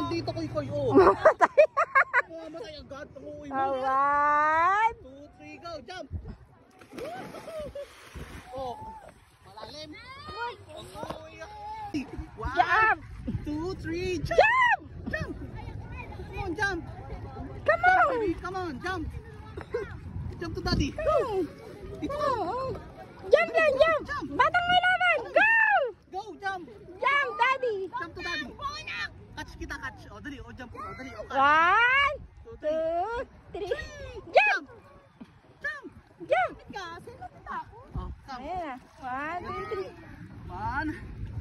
lang dito, koy-koy. Oh. Mamatay. Mamatay agad. Umuwi mo. 1, 2, 3, go. Jump. Oh. Malalim. Umuwi ako. 1, jump. 2, 3, jump. Jump. Jump. Come on, jump. Come on. Baby, come on, jump. Jump to daddy. Go. Dito ka. Jump lang, jump. Batang may laban. Go. Go, jump. Jump, daddy. Jump to daddy. Catch kita, catch. Oh, dali. Oh, jump. Oh, dali. Oh, 1, 2, 3. Jump. Jump. Jump. Oh, come. Ayan na. 1, 2, 3. 1.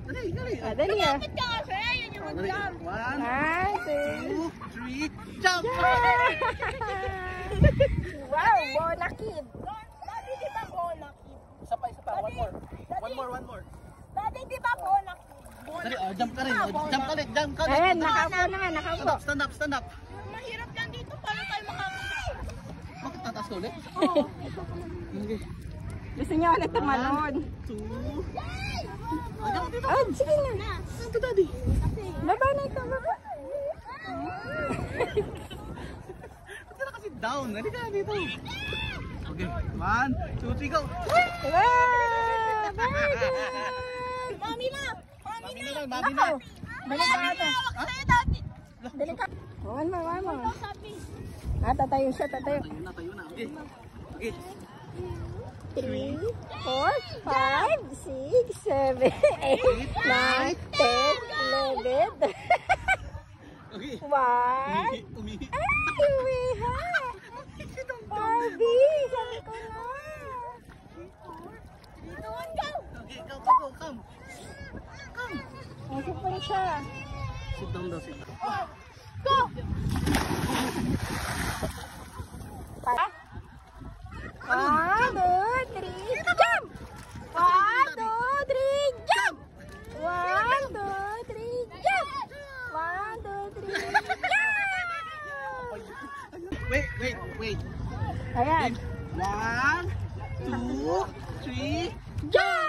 Dali, dali. Dali ah. Oh, dali. 1, 1, 2. 2, 3, jump. Wow, Bona Kid. Daddy, di ba Bona Kid? Isa pa. One more. Daddy, di ba Bona Kid? Dali, oh, jump ka rin. Oh, jump ka rin. Ayan, nakaupo na nga, nakaupo. Stand up. Mahirap lang dito. Paano tayo makakita? Bakit tataas ka ulit? Oo. Okay. Gusto niya ulit tumalon. 2. Jump dito. Oh, sige na. Jump to daddy. Baba na ito, baba. Ba't ka kasi down? Halika dito. Okay. 1, 2, 3, go. Wow! Very good! Mami na! Mami na. Balik ka ata. Ha? Dali ka. One more. Sabi. Tatayo siya, tatayo. Tayo na. Okay. 3, 4, 5, 6, 7, 8, 9, 10, 11. Okay. 1. Umihi. Ay, uwiha. Barbie, sabi ko na. 3, 2, 1, go! Okay, go. Come. Masok pa rin siya. Sit down daw, sit down. Go! Pa. 1, 2, 3, jump! 1, 2, 3, jump! 1, 2, 3, jump! 1, 2, 3, jump! Wait. Ayan. 1, 2, 3, Jump!